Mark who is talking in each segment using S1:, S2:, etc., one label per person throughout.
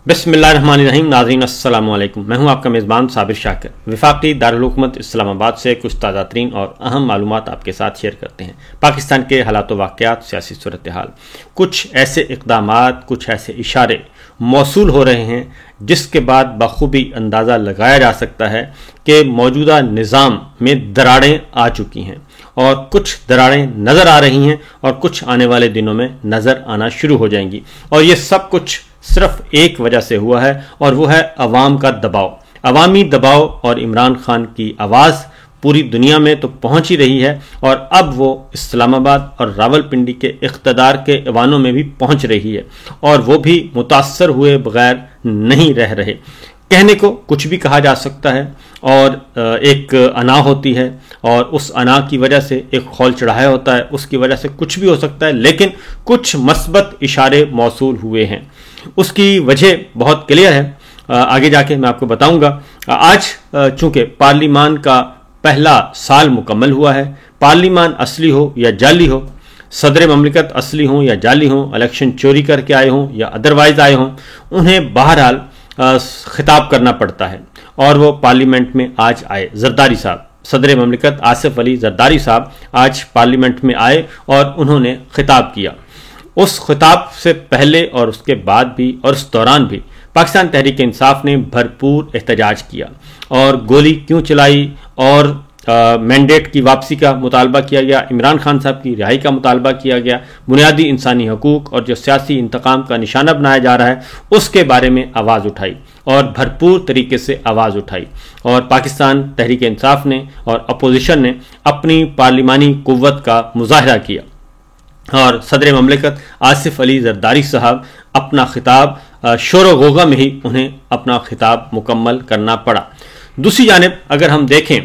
S1: बिस्मिल्लाहिर्रहमानिर्रहीम। नाज़रीन अस्सलामु अलैकुम। मैं हूं आपका मेज़बान साबिर शाकिर। वफाकी दारुल हुकूमत इस्लामाबाद से कुछ ताज़ा तरीन और अहम मालूमात आपके साथ शेयर करते हैं। पाकिस्तान के हालात वाक़यात, सियासी सूरत हाल, कुछ ऐसे इक़दामात, कुछ ऐसे इशारे मौसूल हो रहे हैं जिसके बाद बखूबी अंदाज़ा लगाया जा सकता है कि मौजूदा निज़ाम में दरारें आ चुकी हैं और कुछ दरारें नज़र आ रही हैं और कुछ आने वाले दिनों में नज़र आना शुरू हो जाएंगी। और ये सब कुछ सिर्फ एक वजह से हुआ है और वो है अवाम का दबाव, अवामी दबाव। और इमरान खान की आवाज़ पूरी दुनिया में तो पहुंच ही रही है और अब वो इस्लामाबाद और रावलपिंडी के इख्तदार के ऐवानों में भी पहुंच रही है और वो भी मुतासर हुए बगैर नहीं रह रहे। कहने को कुछ भी कहा जा सकता है और एक अना होती है और उस अना की वजह से एक खौल चढ़ाया होता है, उसकी वजह से कुछ भी हो सकता है, लेकिन कुछ मस्बत इशारे मौसूल हुए हैं। उसकी वजह बहुत क्लियर है, आगे जाके मैं आपको बताऊंगा। आज चूंकि पार्लिमान का पहला साल मुकम्मल हुआ है, पार्लिमान असली हो या जाली हो, सदर ममलिकत असली हो या जाली हो, इलेक्शन चोरी करके आए हों या अदरवाइज आए हों, उन्हें बहरहाल खिताब करना पड़ता है और वो पार्लियामेंट में आज आए। जरदारी साहब, सदर ममलिकत आसिफ अली जरदारी साहब आज पार्लियामेंट में आए और उन्होंने खिताब किया। उस खिताब से पहले और उसके बाद भी और उस दौरान भी पाकिस्तान तहरीक इंसाफ ने भरपूर एहतजाज किया और गोली क्यों चलाई और मैंडेट की वापसी का मुतालबा किया गया, इमरान खान साहब की रिहाई का मुतालबा किया गया, बुनियादी इंसानी हकूक और जो सियासी इंतकाम का निशाना बनाया जा रहा है उसके बारे में आवाज़ उठाई और भरपूर तरीके से आवाज़ उठाई। और पाकिस्तान तहरीक इंसाफ ने और अपोजिशन ने अपनी पार्लिमानी कुव्वत का मुजाहरा किया और सदर ममलिकत आसिफ अली जरदारी साहब अपना खिताब शोर गोगा में ही उन्हें अपना खिताब मुकम्मल करना पड़ा। दूसरी जानिब अगर हम देखें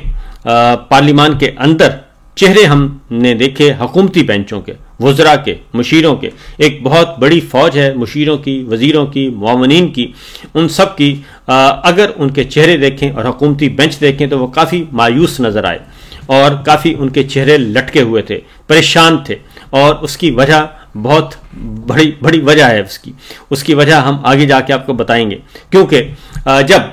S1: पार्लिमान के अंदर चेहरे हमने देखे हुकूमती बेंचों के, वज़रा के, मुशीरों के, एक बहुत बड़ी फ़ौज है मुशीरों की, वज़ीरों की, मुआवनीन की, उन सब की अगर उनके चेहरे देखें और हुकूमती बेंच देखें तो वो काफ़ी मायूस नज़र आए और काफ़ी उनके चेहरे लटके हुए थे, परेशान थे। और उसकी वजह बहुत बड़ी वजह है। उसकी वजह हम आगे जाके आपको बताएंगे, क्योंकि जब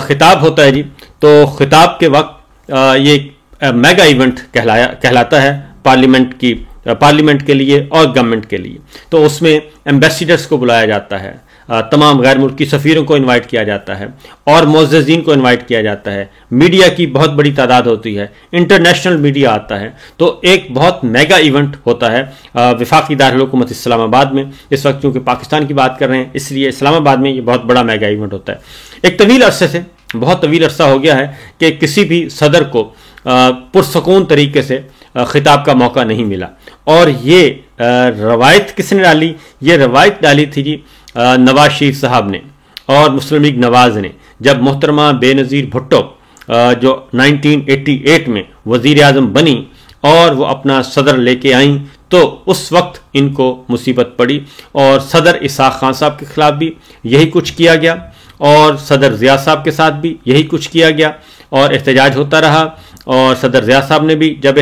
S1: खिताब होता है जी तो खिताब के वक्त ये मेगा इवेंट कहलाता है पार्लियामेंट के लिए और गवर्नमेंट के लिए। तो उसमें एम्बेसडर्स को बुलाया जाता है, तमाम गैर मुल्की सफ़ीरों को इनवाइट किया जाता है और मुअज़्ज़िज़ीन को इनवाइट किया जाता है, मीडिया की बहुत बड़ी तादाद होती है, इंटरनेशनल मीडिया आता है। तो एक बहुत मेगा इवेंट होता है वफाकी दारुल हुकूमत इस्लामाबाद में। इस वक्त चूँकि पाकिस्तान की बात कर रहे हैं इसलिए इस्लामाबाद में ये बहुत बड़ा मेगा इवेंट होता है। एक तवील अरसे से, बहुत तवील अरसा हो गया है कि किसी भी सदर को पुरसकून तरीके से खिताब का मौका नहीं मिला और ये रवायत किसने डाली? ये रवायत डाली थी जी नवाज शरीफ साहब ने और मुस्लिम लीग नवाज ने, जब मोहतरमा बेनज़ीर भुट्टो जो 1988 में वज़ीर आज़म बनी और वो अपना सदर लेके आई तो उस वक्त इनको मुसीबत पड़ी और सदर इसाक खान साहब के खिलाफ भी यही कुछ किया गया और सदर ज़िया साहब के साथ भी यही कुछ किया गया और एहतजाज होता रहा। और सदर ज़िया साहब ने भी जब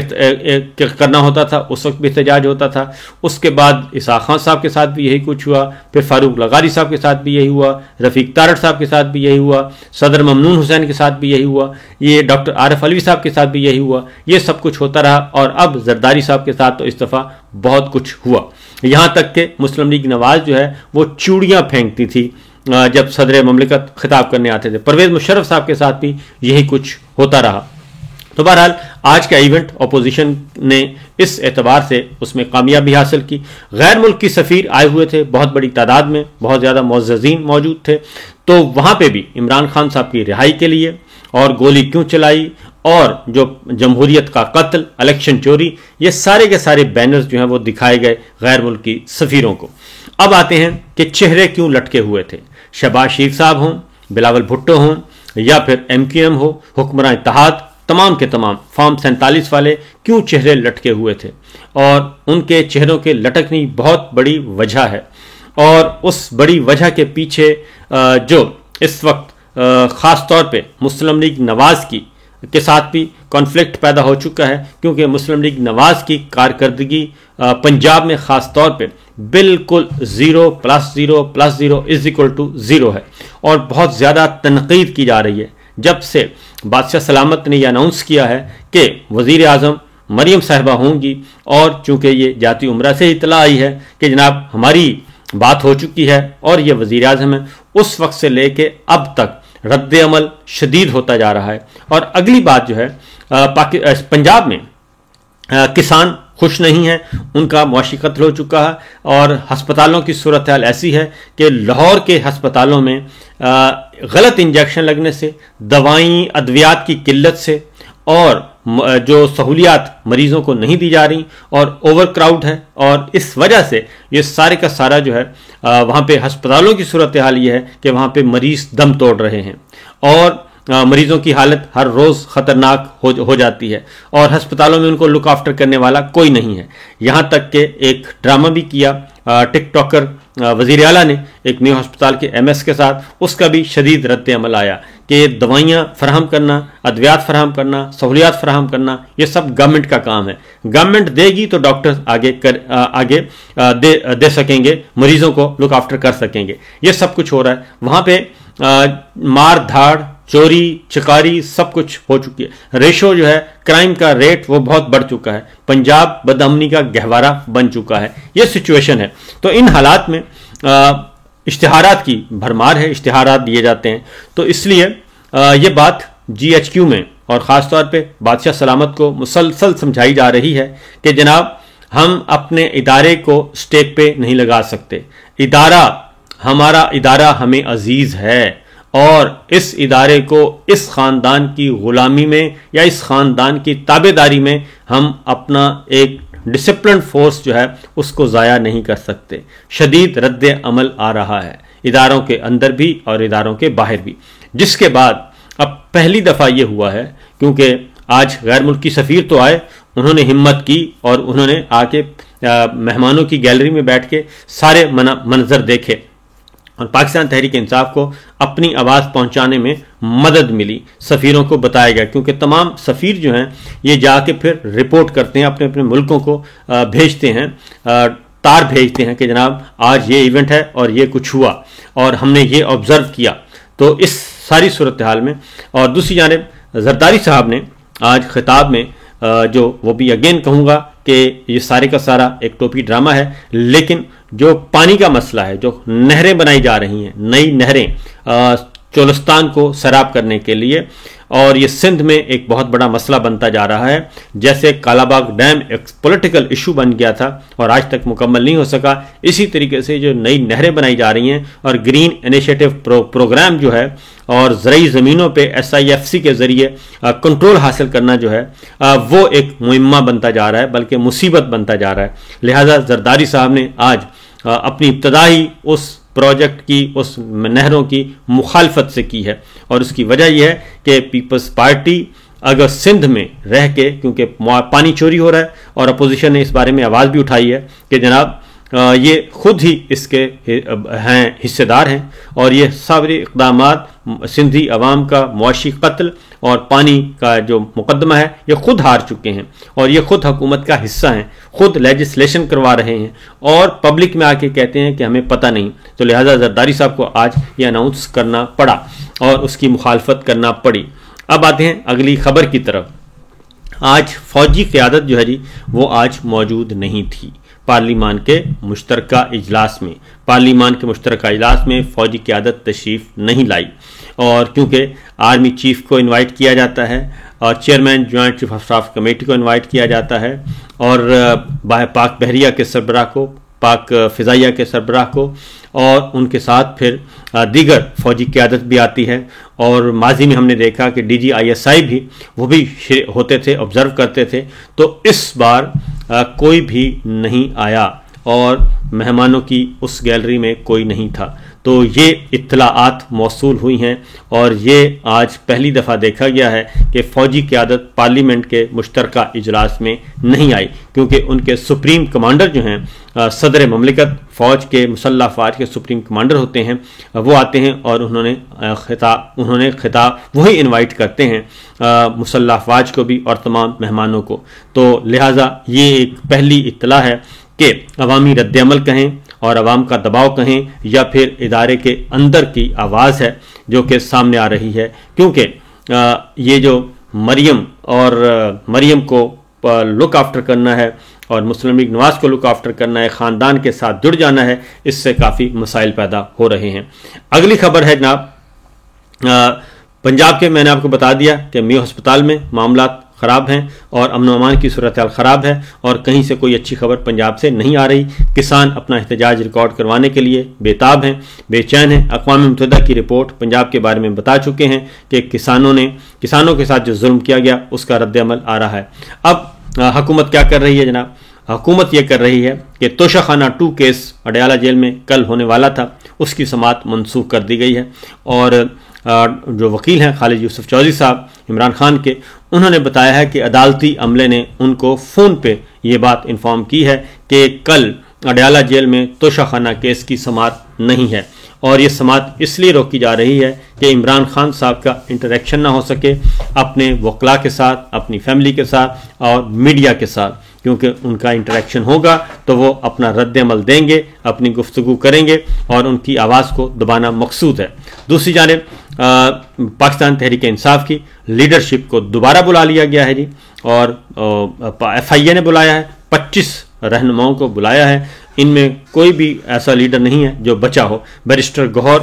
S1: करना होता था उस वक्त भी एहतजाज होता था। उसके बाद इसाक खान साहब के साथ भी यही कुछ हुआ, फिर फारूक लगारी साहब के साथ भी यही हुआ, रफ़ीक तारड़ साहब के साथ भी यही हुआ, सदर ममनून हुसैन के साथ भी यही हुआ, ये डॉक्टर आरिफ अलवी साहब के साथ भी यही हुआ। ये सब कुछ होता रहा और अब जरदारी साहब के साथ तो इस दफ़ा बहुत कुछ हुआ। यहाँ तक कि मुस्लिम लीग नवाज जो है वो चूड़ियाँ फेंकती थी जब सदर ममलिकत खिताब करने आते थे। परवेज़ मुशर्रफ साहब के साथ भी यही कुछ होता रहा। तो बहरहाल आज का इवेंट अपोजिशन ने इस एतबार से उसमें कामयाबी हासिल की। गैर मुल्की सफ़ीर आए हुए थे बहुत बड़ी तादाद में, बहुत ज़्यादा मुअज़्ज़िज़ीन मौजूद थे। तो वहाँ पे भी इमरान खान साहब की रिहाई के लिए और गोली क्यों चलाई और जो जमहूरियत का कत्ल, इलेक्शन चोरी, ये सारे के सारे बैनर्स जो हैं वो दिखाए गए गैर मुल्की सफ़ीरों को। अब आते हैं कि चेहरे क्यों लटके हुए थे। शहबाज शरीफ साहब हों, बिलावल भुट्टो हों या फिर MQM हो, हुक्मरान इत्तेहाद, तमाम के तमाम फॉर्म 47 वाले क्यों चेहरे लटके हुए थे और उनके चेहरों के लटकने की बहुत बड़ी वजह है। और उस बड़ी वजह के पीछे जो इस वक्त ख़ास तौर पे मुस्लिम लीग नवाज के साथ भी कॉन्फ्लिक्ट पैदा हो चुका है, क्योंकि मुस्लिम लीग नवाज की कारकर्दगी पंजाब में ख़ास तौर पे बिल्कुल 0 + 0 + 0 = 0 है और बहुत ज़्यादा तनकीद की जा रही है जब से बादशाह सलामत ने यह अनाउंस किया है कि वज़ीर आज़म मरियम साहिबा होंगी। और चूँकि ये जाती उम्रा से इतला आई है कि जनाब हमारी बात हो चुकी है और ये वज़ीर आज़म है, उस वक्त से लेके अब तक रद्द अमल शदीद होता जा रहा है। और अगली बात जो है पंजाब में किसान खुश नहीं है, उनका मुआशी कत्ल हो चुका है और अस्पतालों की सूरत हाल ऐसी है कि लाहौर के अस्पतालों में गलत इंजेक्शन लगने से, दवाई अद्वियात की किल्लत से और जो सहूलियात मरीजों को नहीं दी जा रही और ओवर क्राउड है, और इस वजह से ये सारे का सारा जो है वहाँ पे अस्पतालों की सूरत हाल ये है कि वहाँ पे मरीज दम तोड़ रहे हैं और मरीजों की हालत हर रोज़ ख़तरनाक हो जाती है और अस्पतालों में उनको लुक आफ्टर करने वाला कोई नहीं है। यहाँ तक कि एक ड्रामा भी किया टिकटॉकर वज़ीर आला ने एक न्यू अस्पताल के एमएस के साथ, उसका भी शदीद रद्द अमल आया कि दवाइयाँ फराहम करना, अद्वियात फराहम करना, सहूलियात फराहम करना, ये सब गवर्नमेंट का काम है। गवर्नमेंट देगी तो डॉक्टर्स आगे दे सकेंगे, मरीजों को लुक आफ्टर कर सकेंगे। ये सब कुछ हो रहा है वहाँ पे। मार धाड़, चोरी चकारी सब कुछ हो चुकी है। रेशो जो है क्राइम का रेट वो बहुत बढ़ चुका है। पंजाब बदअमनी का गहवारा बन चुका है। ये सिचुएशन है। तो इन हालात में इश्तिहारात की भरमार है, इश्तिहारात दिए जाते हैं। तो इसलिए ये बात GHQ में और ख़ास तौर पे बादशाह सलामत को मुसलसल समझाई जा रही है कि जनाब हम अपने इदारे को स्टेक पे नहीं लगा सकते। हमारा इदारा हमें अजीज़ है और इस इदारे को इस ख़ानदान की ग़ुलामी में या इस ख़ानदान की ताबेदारी में हम अपना एक डिसिप्लिन फोर्स जो है उसको ज़ाया नहीं कर सकते। शदीद रद्द अमल आ रहा है इदारों के अंदर भी और इदारों के बाहर भी, जिसके बाद अब पहली दफ़ा ये हुआ है, क्योंकि आज गैर मुल्की सफ़ीर तो आए, उन्होंने हिम्मत की और उन्होंने आके मेहमानों की गैलरी में बैठ के सारे मंजर देखे और पाकिस्तान तहरीक इंसाफ को अपनी आवाज़ पहुंचाने में मदद मिली। सफ़ीरों को बताया गया, क्योंकि तमाम सफ़ीर जो हैं ये जाके फिर रिपोर्ट करते हैं, अपने अपने मुल्कों को भेजते हैं, तार भेजते हैं कि जनाब आज ये इवेंट है और ये कुछ हुआ और हमने ये ऑब्ज़र्व किया। तो इस सारी सूरत हाल में और दूसरी जानिब जरदारी साहब ने आज खिताब में जो वो भी अगेन कहूँगा कि ये सारे का सारा एक टोपी ड्रामा है, लेकिन जो पानी का मसला है, जो नहरें बनाई जा रही हैं, नई नहरें चोलिस्तान को सैराब करने के लिए, और ये सिंध में एक बहुत बड़ा मसला बनता जा रहा है। जैसे कालाबाग डैम एक पॉलिटिकल इशू बन गया था और आज तक मुकम्मल नहीं हो सका, इसी तरीके से जो नई नहरें बनाई जा रही हैं और ग्रीन इनिशिएटिव प्रोग्राम जो है और ज़रई ज़मीनों पे SIFC के ज़रिए कंट्रोल हासिल करना जो है वो एक मुहिम्मा बनता जा रहा है, बल्कि मुसीबत बनता जा रहा है। लिहाजा जरदारी साहब ने आज अपनी इब्तदाई उस प्रोजेक्ट की, उस नहरों की मुखालफत से की है और उसकी वजह यह है कि पीपल्स पार्टी अगर सिंध में रह के, क्योंकि पानी चोरी हो रहा है और अपोजिशन ने इस बारे में आवाज़ भी उठाई है कि जनाब ये खुद ही इसके हैं हिस्सेदार हैं और ये सारे इक़दामात सिंधी अवाम का मुआशी कत्ल और पानी का जो मुकदमा है ये खुद हार चुके हैं और ये खुद हुकूमत का हिस्सा हैं, खुद लेजिस्लेशन करवा रहे हैं और पब्लिक में आके कहते हैं कि हमें पता नहीं। तो लिहाजा जरदारी साहब को आज ये अनाउंस करना पड़ा और उसकी मुखालफत करना पड़ी। अब आते हैं अगली खबर की तरफ। आज फौजी क़यादत जो है जी वो आज मौजूद नहीं थी पार्लिमान के मुश्तरका इजलास में। पार्लिमान के मुश्तरका इजलास में फ़ौजी क़यादत तशरीफ़ नहीं लाई और क्योंकि आर्मी चीफ को इनवाइट किया जाता है और chairman joint chief of staff committee को इनवाइट किया जाता है और पाक बहरिया के सरबराह को, पाक फ़िज़ाइया के सरबराह को और उनके साथ फिर दीगर फ़ौजी क़यादत भी आती है। और माजी में हमने देखा कि DGISI भी वो भी होते थे, ऑब्ज़र्व करते थे। तो इस बार कोई भी नहीं आया और मेहमानों की उस गैलरी में कोई नहीं था। तो ये इत्तलाआत मौसूल हुई हैं और ये आज पहली दफ़ा देखा गया है कि फ़ौजी क़यादत पार्लियामेंट के मुश्तरका इजलास में नहीं आई, क्योंकि उनके सुप्रीम कमांडर जो हैं सदर ममलिकत फ़ौज के मुसल्लह अफ़वाज के सुप्रीम कमांडर होते हैं, वो आते हैं और उन्होंने खिताब वही इनवाइट करते हैं मुसल्लह अफ़वाज को भी और तमाम मेहमानों को। तो लिहाजा ये एक पहली इत्तला है कि अवामी रद्दअमल कहें और अवाम का दबाव कहें या फिर इदारे के अंदर की आवाज़ है जो कि सामने आ रही है, क्योंकि ये जो मरियम को लुक आफ्टर करना है और मुस्लिम लीग नवाज को लुक आफ्टर करना है, ख़ानदान के साथ जुड़ जाना है, इससे काफ़ी मसाइल पैदा हो रहे हैं। अगली खबर है जनाब पंजाब के, मैंने आपको बता दिया कि मियो अस्पताल में मामला ख़राब हैं और अमन अमान की सूरत हाल ख़राब है और कहीं से कोई अच्छी खबर पंजाब से नहीं आ रही। किसान अपना एहतजाज रिकॉर्ड करवाने के लिए बेताब हैं, बेचैन हैं। अक़वाम मुत्तहिदा की रिपोर्ट पंजाब के बारे में बता चुके हैं कि किसानों के साथ जो जुल्म किया गया उसका रद्द-ए-अमल आ रहा है। अब हुकूमत क्या कर रही है जनाब? हुकूमत यह कर रही है कि तोशाखाना 2 केस अडयाला जेल में कल होने वाला था, उसकी समाअत मनसूख कर दी गई है और जो वकील हैं खालिद यूसुफ चौधरी साहब इमरान खान के, उन्होंने बताया है कि अदालती अमले ने उनको फ़ोन पे ये बात इन्फॉर्म की है कि कल अडयाला जेल में तोशाखाना केस की समाअत नहीं है और ये समाअत इसलिए रोकी जा रही है कि इमरान खान साहब का इंटरेक्शन ना हो सके अपने वकला के साथ, अपनी फैमिली के साथ और मीडिया के साथ, क्योंकि उनका इंटरेक्शन होगा तो वो अपना रद्द-ए-अमल देंगे, अपनी गुफ्तगू करेंगे और उनकी आवाज़ को दबाना मकसूद है। दूसरी जानिब पाकिस्तान तहरीक इंसाफ की लीडरशिप को दोबारा बुला लिया गया है जी और FIA ने बुलाया है, 25 रहनुमाओं को बुलाया है। इनमें कोई भी ऐसा लीडर नहीं है जो बचा हो। बैरिस्टर गौहर,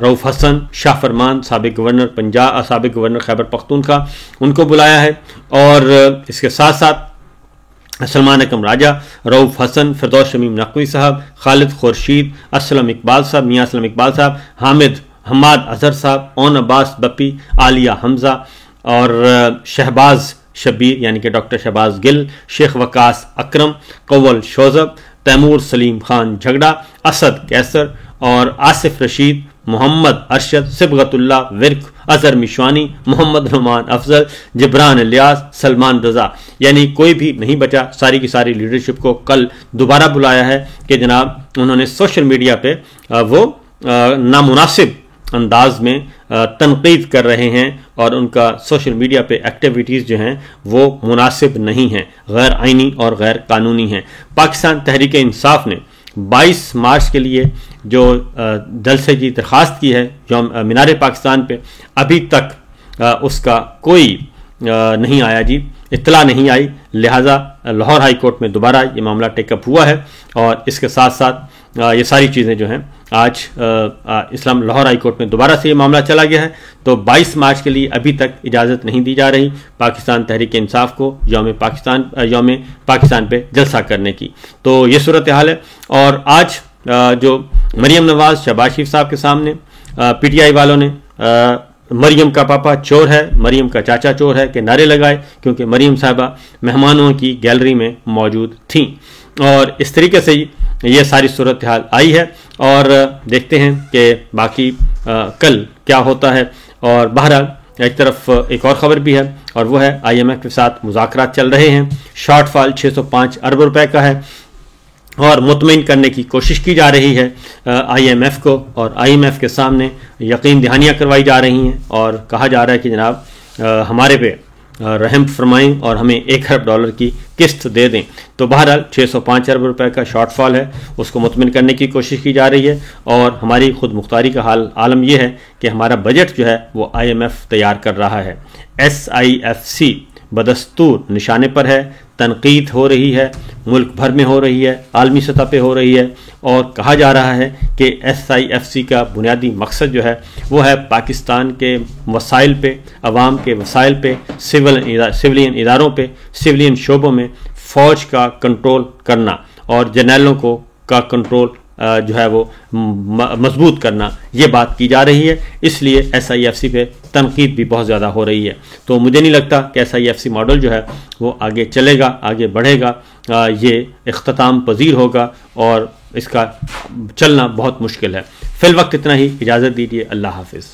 S1: रऊफ हसन, शाह फरमान, साबिक गवर्नर पंजाब, साबिक गवर्नर खैबर पख्तूनख्वा, उनको बुलाया है और इसके साथ साथ सलमान अकरम राजा, रऊफ हसन, फिरदौस शमीम नकवी साहब, खालिद खुर्शीद, असलम इकबाल साहब, मियाँ असलम इकबाल साहब, हमाद अजहर साहब, ओन अब्बास बप्पी, आलिया हमजा और शहबाज शबीर यानी कि डॉक्टर शहबाज गिल, शेख वकास अकरम, कव्वल शोजब, तैमूर सलीम खान झगड़ा, असद कैसर और आसिफ रशीद, मोहम्मद अरशद, सिबगतुल्ला विर्क, अजहर मिशवानी, मोहम्मद नुमान अफजल, जिब्रान इलियास, सलमान रजा, यानी कोई भी नहीं बचा। सारी की सारी लीडरशिप को कल दोबारा बुलाया है कि जनाब उन्होंने सोशल मीडिया पे वो नामुनासिब अंदाज में तनकीद कर रहे हैं और उनका सोशल मीडिया पे एक्टिविटीज़ जो हैं वो मुनासिब नहीं हैं, गैर आइनी और गैर कानूनी हैं। पाकिस्तान तहरीक इंसाफ ने 22 मार्च के लिए जो जलसे की दरख्वास्त की है जो मीनार पाकिस्तान पे, अभी तक उसका कोई नहीं आया जी, इत्तला नहीं आई। लिहाजा लाहौर हाई कोर्ट में दोबारा ये मामला टेकअप हुआ है और इसके साथ साथ ये सारी चीज़ें जो हैं आज इस्लाम लाहौर हाई कोर्ट में दोबारा से ये मामला चला गया है। तो 22 मार्च के लिए अभी तक इजाज़त नहीं दी जा रही पाकिस्तान तहरीक इंसाफ को यौम पाकिस्तान पे जलसा करने की। तो ये सूरत हाल है। और आज जो मरियम नवाज, शहबाज शरीफ साहब के सामने PTI वालों ने मरियम का पापा चोर है, मरियम का चाचा चोर है के नारे लगाए, क्योंकि मरियम साहबा मेहमानों की गैलरी में मौजूद थीं और इस तरीके से ये सारी सूरत हाल आई है और देखते हैं कि बाकी कल क्या होता है। और बहरहाल एक तरफ एक और ख़बर भी है और वो है IMF के साथ मुज़ाकरात चल रहे हैं। शॉर्टफॉल 605 अरब रुपए का है और मुतमईन करने की कोशिश की जा रही है IMF को और IMF के सामने यकीन दहानियाँ करवाई जा रही हैं और कहा जा रहा है कि जनाब हमारे पे रहम फरमाएं और हमें $1 अरब की किस्त दे दें। तो बहरहाल 605 अरब रुपए का शॉर्टफॉल है, उसको मुतमिन करने की कोशिश की जा रही है और हमारी खुद मुख्तारी का आलम यह है कि हमारा बजट जो है वो IMF तैयार कर रहा है। SIFC बदस्तूर निशाने पर है, तनकीद हो रही है, मुल्क भर में हो रही है, आलमी सतह पे हो रही है और कहा जा रहा है कि SIFC का बुनियादी मकसद जो है वो है पाकिस्तान के वसाइल पे, अवाम के वसाइल पे, सिविलियन इदारों पे, सिविलियन शोबों में फ़ौज का कंट्रोल करना और जर्नलों का कंट्रोल जो है वो मजबूत करना, ये बात की जा रही है। इसलिए SIFC पे तनकीद भी बहुत ज़्यादा हो रही है। तो मुझे नहीं लगता कि SIFC मॉडल जो है वो आगे चलेगा, आगे बढ़ेगा, ये इख्तिताम पजीर होगा और इसका चलना बहुत मुश्किल है। फिल वक्त इतना ही, इजाज़त दीजिए, अल्लाह हाफिज़।